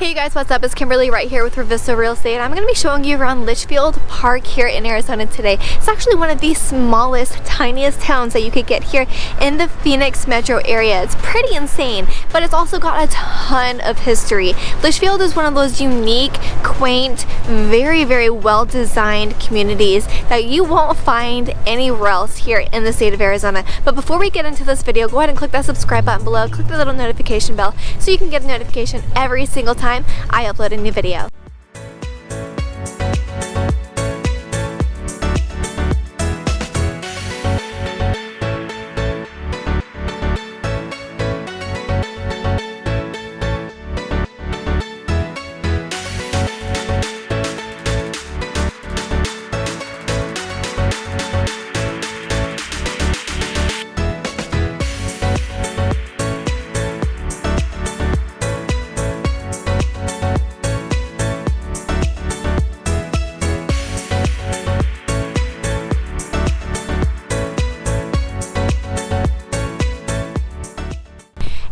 Hey you guys, what's up? It's Kimberly right here with Realty, and I'm going to be showing you around Litchfield Park here in Arizona today. It's actually one of the smallest, tiniest towns that you could get here in the Phoenix metro area. It's pretty insane, but it's also got a ton of history. Litchfield is one of those unique, quaint, very well designed communities that you won't find anywhere else here in the state of Arizona. But before we get into this video, go ahead and click that subscribe button below, click the little notification bell so you can get a notification every single time I upload a new video.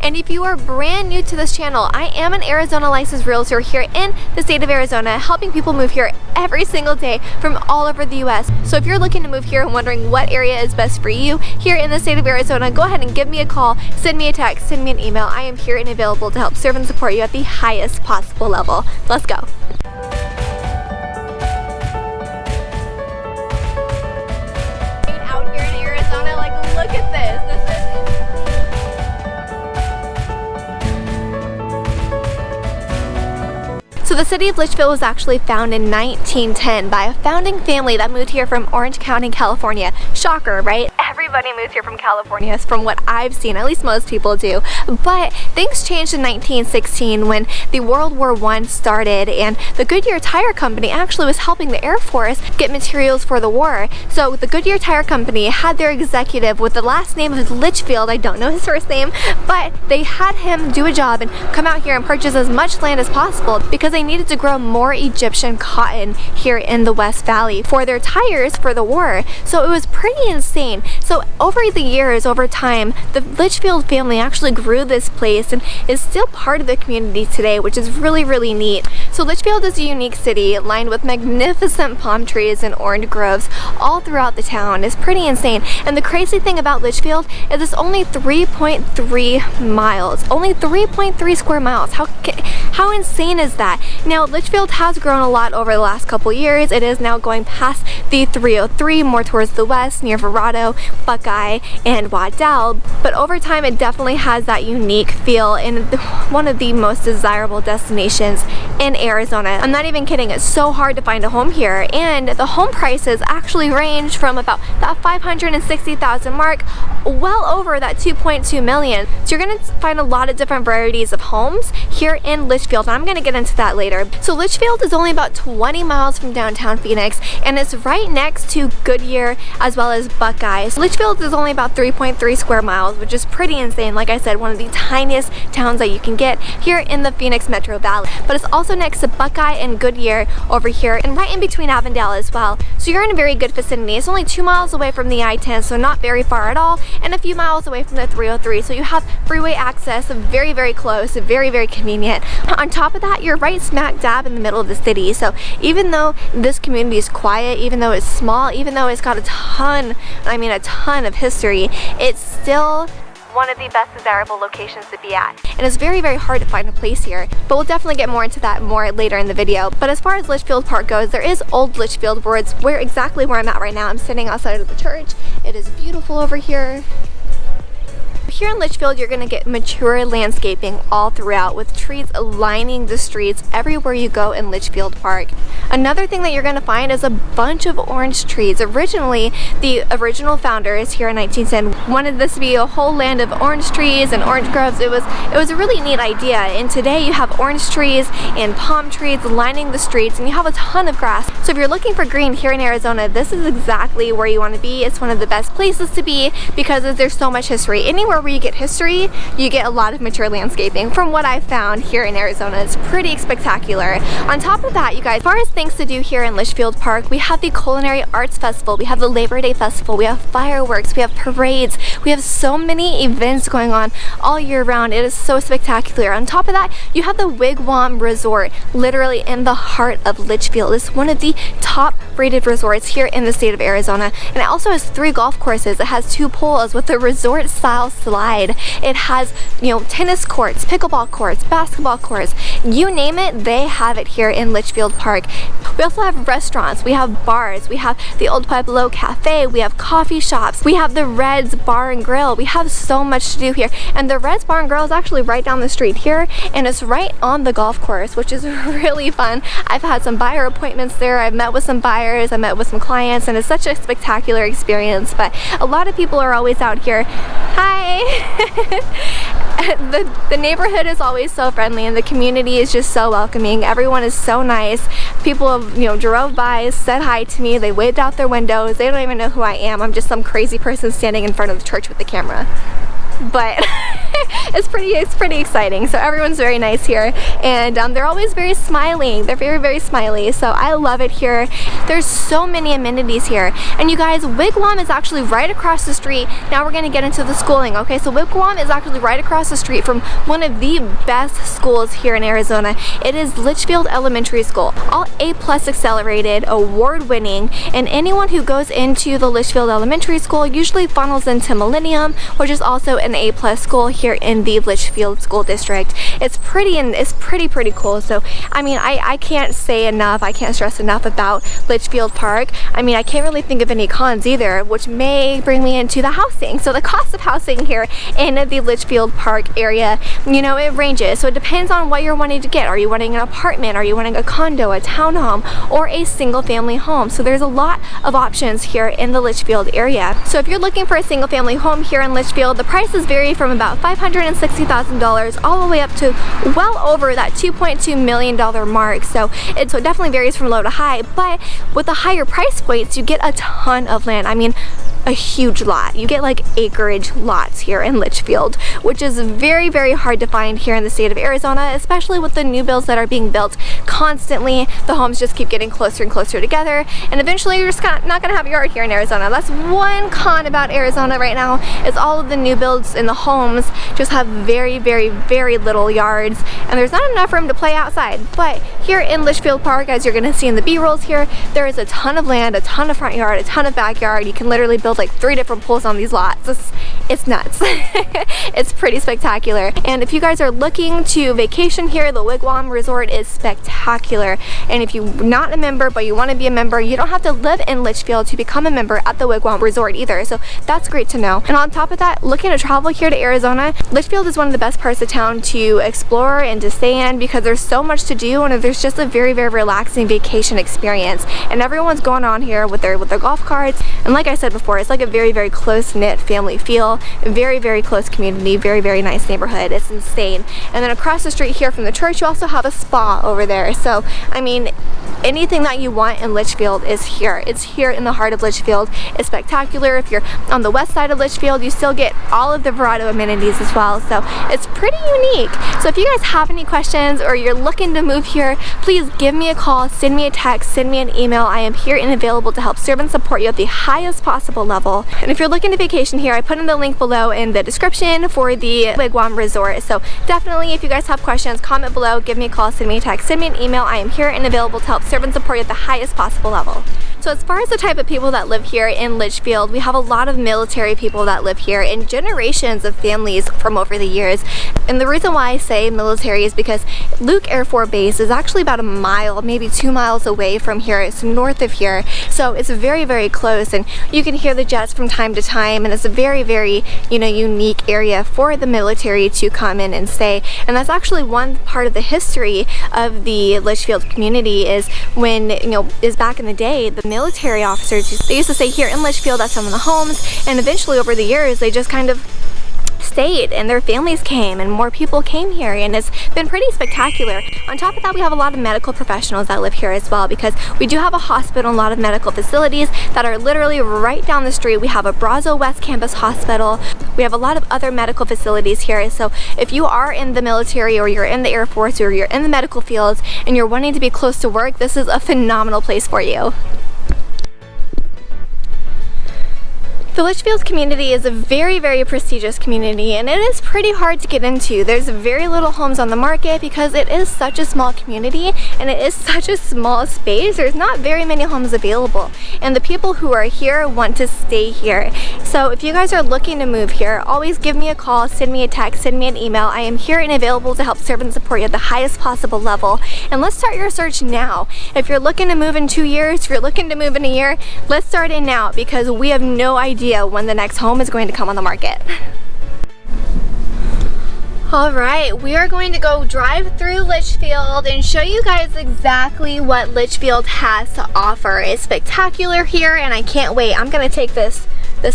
And if you are brand new to this channel, I am an Arizona licensed realtor here in the state of Arizona, helping people move here every single day from all over the US. So if you're looking to move here and wondering what area is best for you here in the state of Arizona, go ahead and give me a call, send me a text, send me an email. I am here and available to help serve and support you at the highest possible level. Let's go. Out here in Arizona, like look at this. So the city of Litchfield was actually founded in 1910 by a founding family that moved here from Orange County, California. Shocker, right? Everybody moves here from California, from what I've seen, at least most people do. But things changed in 1916 when the World War I started, and the Goodyear Tire Company actually was helping the Air Force get materials for the war. So the Goodyear Tire Company had their executive with the last name of Litchfield, I don't know his first name, but they had him do a job and come out here and purchase as much land as possible because they needed to grow more Egyptian cotton here in the West Valley for their tires for the war. So it was pretty insane. So over the years, over time, the Litchfield family actually grew this place and is still part of the community today, which is really neat. So Litchfield is a unique city lined with magnificent palm trees and orange groves all throughout the town. It's pretty insane. And the crazy thing about Litchfield is it's only 3.3 miles, only 3.3 square miles. How insane is that? Now, Litchfield has grown a lot over the last couple years. It is now going past the 303, more towards the west, near Verrado, Buckeye, and Waddell. But over time, it definitely has that unique feel and one of the most desirable destinations in Arizona. I'm not even kidding, it's so hard to find a home here. And the home prices actually range from about that $560,000 mark, well over that $2.2 million. So you're gonna find a lot of different varieties of homes here in Litchfield, and I'm gonna get into that later. So Litchfield is only about 20 miles from downtown Phoenix, and it's right next to Goodyear as well as Buckeye. So Litchfield is only about 3.3 square miles, which is pretty insane. Like I said, one of the tiniest towns that you can get here in the Phoenix Metro Valley. But it's also next to Buckeye and Goodyear over here, and right in between Avondale as well. So you're in a very good vicinity. It's only 2 miles away from the I-10, so not very far at all, and a few miles away from the 303. So you have freeway access, very close, very convenient. On top of that, you're right smack dab in the middle of the city. So even though this community is quiet, even though it's small, even though it's got a ton of history, it's still one of the best desirable locations to be at. And it's very hard to find a place here, but we'll definitely get more into that more later in the video. But as far as Litchfield Park goes, there is Old Litchfield, where exactly where I'm at right now. I'm sitting outside of the church. It is beautiful over here. Here in Litchfield, you're going to get mature landscaping all throughout with trees lining the streets everywhere you go in Litchfield Park. Another thing that you're going to find is a bunch of orange trees. Originally, the original founders here in 1910 wanted this to be a whole land of orange trees and orange groves. It was a really neat idea, and today you have orange trees and palm trees lining the streets, and you have a ton of grass. So if you're looking for green here in Arizona, this is exactly where you want to be. It's one of the best places to be because there's so much history. Anywhere where where you get history, you get a lot of mature landscaping. From what I've found here in Arizona, it's pretty spectacular. On top of that, you guys, as far as things to do here in Litchfield Park, we have the Culinary Arts Festival, we have the Labor Day Festival, we have fireworks, we have parades, we have so many events going on all year round. It is so spectacular. On top of that, you have the Wigwam Resort, literally in the heart of Litchfield. It's one of the top rated resorts here in the state of Arizona, and it also has 3 golf courses. It has 2 pools with a resort style slide. It has, you know, tennis courts, pickleball courts, basketball courts, you name it, they have it here in Litchfield Park. We also have restaurants, we have bars, we have the Old Pueblo Cafe, we have coffee shops, we have the Reds Bar and Grill. We have so much to do here, and the Reds Bar and Grill is actually right down the street here, and it's right on the golf course, which is really fun. I've had some buyer appointments there, I've met with some buyers, I met with some clients, and it's such a spectacular experience. But a lot of people are always out here. Hi! The neighborhood is always so friendly, and the community is just so welcoming. Everyone is so nice. People have, you know, drove by, said hi to me, they waved out their windows. They don't even know who I am. I'm just some crazy person standing in front of the church with the camera. But it's pretty exciting. So everyone's very nice here, and they're always very smiling. They're very smiley, so I love it here. There's so many amenities here, and you guys, Wigwam is actually right across the street. Now we're gonna get into the schooling. Okay, so Wigwam is actually right across the street from one of the best schools here in Arizona. It is Litchfield Elementary School, all A+ accelerated, award-winning, and anyone who goes into the Litchfield Elementary School usually funnels into Millennium, which is also an A+ school here in the Litchfield School District. It's pretty, and it's pretty cool. So I mean, I can't say enough, I can't stress enough about Litchfield Park. I mean, I can't really think of any cons either, which may bring me into the housing. So the cost of housing here in the Litchfield Park area, you know, it ranges. So it depends on what you're wanting to get. Are you wanting an apartment? Are you wanting a condo, a townhome, or a single family home? So there's a lot of options here in the Litchfield area. So if you're looking for a single family home here in Litchfield, the prices vary from about $560,000 all the way up to well over that $2.2 million mark. So it definitely varies from low to high, but with the higher price points, you get a ton of land. I mean, a huge lot. You get like acreage lots here in Litchfield, which is very hard to find here in the state of Arizona, especially with the new builds that are being built constantly. The homes just keep getting closer and closer together, and eventually you're just not gonna have a yard here in Arizona. That's one con about Arizona right now, is all of the new builds in the homes just have very little yards, and there's not enough room to play outside. But here in Litchfield Park, as you're gonna see in the B-rolls here, there is a ton of land, a ton of front yard, a ton of backyard. You can literally build like 3 different pools on these lots. It's nuts. It's pretty spectacular. And if you guys are looking to vacation here, the Wigwam Resort is spectacular. And if you're not a member but you want to be a member, you don't have to live in Litchfield to become a member at the Wigwam Resort either. So that's great to know. And on top of that, looking to travel here to Arizona, Litchfield is one of the best parts of town to explore and to stay in, because there's so much to do, and there's just a very relaxing vacation experience. And everyone's going on here with their golf carts. And like I said before, it's like a very close-knit family feel, very close community, very nice neighborhood. It's insane. And then across the street here from the church, you also have a spa over there. So I mean, anything that you want in Litchfield is here. It's here in the heart of Litchfield. It's spectacular. If you're on the west side of Litchfield, you still get all of the Verado amenities as well. So it's pretty unique. So if you guys have any questions, or you're looking to move here, please give me a call, send me a text, send me an email. I am here and available to help serve and support you at the highest possible level. And if you're looking to vacation here, I put in the link below in the description for the Wigwam Resort. So definitely, if you guys have questions, comment below, give me a call, send me a text, send me an email. I am here and available to help serve and support you at the highest possible level. So as far as the type of people that live here in Litchfield, we have a lot of military people that live here, and generations of families from over the years. And the reason why I say military is because Luke Air Force Base is actually about a mile, maybe 2 miles away from here. It's north of here. So it's very close, and you can hear the jets from time to time, and it's a very unique area for the military to come in and stay. And that's actually one part of the history of the Litchfield community, is when, is back in the day, the military officers, they used to stay here in Litchfield at some of the homes, and eventually over the years they just kind of stayed and their families came and more people came here, and it's been pretty spectacular. On top of that, we have a lot of medical professionals that live here as well, because we do have a hospital and a lot of medical facilities that are literally right down the street. We have a Brazo West Campus Hospital. We have a lot of other medical facilities here. So if you are in the military or you're in the Air Force or you're in the medical fields and you're wanting to be close to work, this is a phenomenal place for you. The Litchfield community is a very, very prestigious community, and it is pretty hard to get into. There's very little homes on the market because it is such a small community and it is such a small space. There's not very many homes available, and the people who are here want to stay here. So if you guys are looking to move here, always give me a call, send me a text, send me an email. I am here and available to help serve and support you at the highest possible level. And let's start your search now. If you're looking to move in 2 years, if you're looking to move in a year, let's start in now, because we have no idea when the next home is going to come on the market. Alright, we are going to go drive through Litchfield and show you guys exactly what Litchfield has to offer. It's spectacular here and I can't wait. I'm going to take this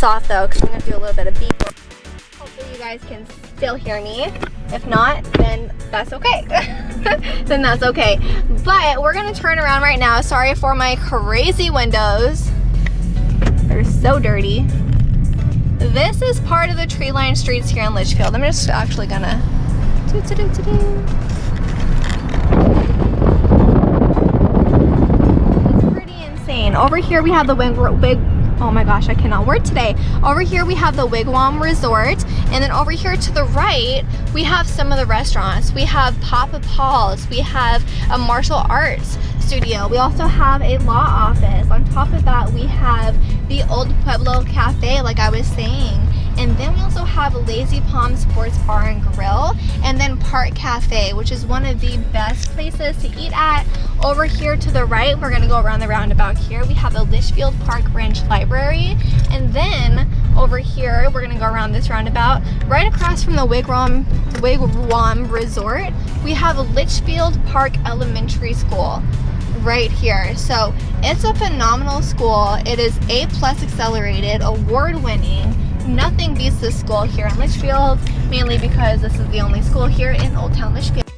off though, because I'm going to do a little bit of beep. Hopefully you guys can still hear me. If not, then that's okay. Then that's okay. But we're going to turn around right now. Sorry for my crazy windows. They're so dirty. This is part of the tree-lined streets here in Litchfield. I'm just actually gonna It's pretty insane. Over here we have the oh my gosh, I cannot word today. Over here we have the Wigwam Resort, and then over here to the right we have some of the restaurants. We have Papa Paul's, we have a martial arts studio, we also have a law office. On top of that we have the Old Pueblo Cafe, like I was saying, and then we also have Lazy Palm Sports Bar and Grill, and then Park Cafe, which is one of the best places to eat at. Over here to the right, we're gonna go around the roundabout here, we have the Litchfield Park Branch Library, and then over here we're gonna go around this roundabout. Right across from the Wigwam Resort, we have Litchfield Park Elementary School right here. So it's a phenomenal school. It is A+ accelerated, award-winning. Nothing beats this school here in Litchfield, mainly because this is the only school here in Old Town Litchfield.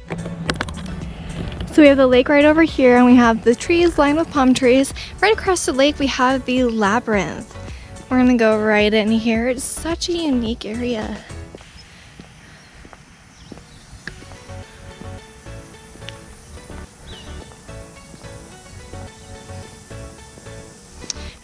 So we have the lake right over here, and we have the trees lined with palm trees. Right across the lake we have the Labyrinth. We're gonna go right in here. It's such a unique area.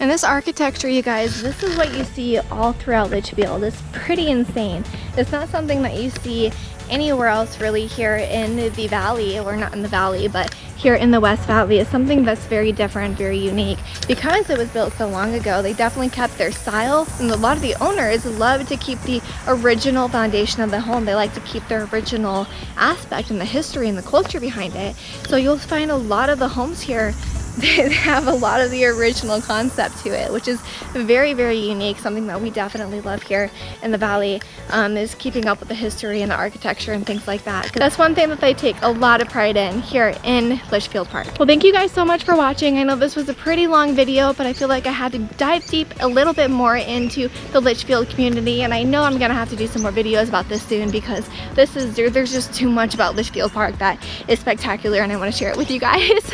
And this architecture, you guys, this is what you see all throughout Litchfield. It's pretty insane. It's not something that you see anywhere else really here in the valley, or not in the valley, but here in the West Valley. It's something that's very different, very unique. Because it was built so long ago, they definitely kept their style, and a lot of the owners love to keep the original foundation of the home. They like to keep their original aspect and the history and the culture behind it. So you'll find a lot of the homes here they have a lot of the original concept to it, which is very, very unique. Something that we definitely love here in the valley is keeping up with the history and the architecture and things like that. That's one thing that they take a lot of pride in here in Litchfield Park. Well, thank you guys so much for watching. I know this was a pretty long video, but I feel like I had to dive deep a little bit more into the Litchfield community, and I know I'm gonna have to do some more videos about this soon, because there's just too much about Litchfield Park that is spectacular, and I want to share it with you guys.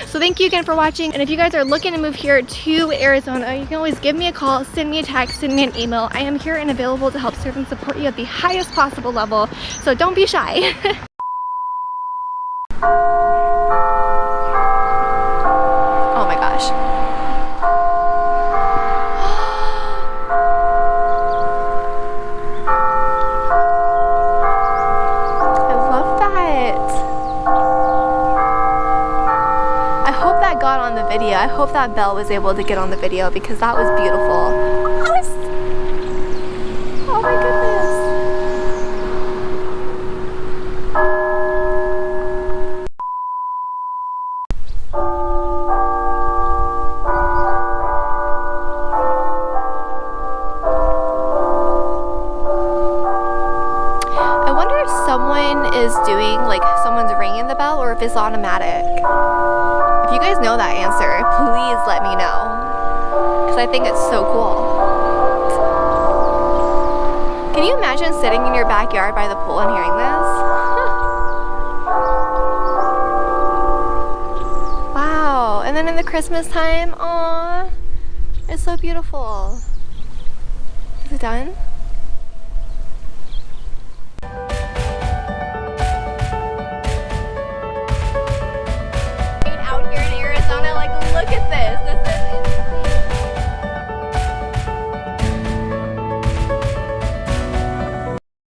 So thank you again for watching, and if you guys are looking to move here to Arizona, you can always give me a call, send me a text, send me an email. I am here and available to help serve and support you at the highest possible level, so don't be shy. Oh my gosh. I love that. I hope that got on the video. I hope that bell was able to get on the video, because that was beautiful. Oh my goodness. I wonder if someone is doing, like, someone's ringing the bell, or if it's automatic. If you guys know that answer, please let me know, because I think it's so cool. Can you imagine sitting in your backyard by the pool and hearing this? Wow, and then in the Christmas time, aw, it's so beautiful. Is it done?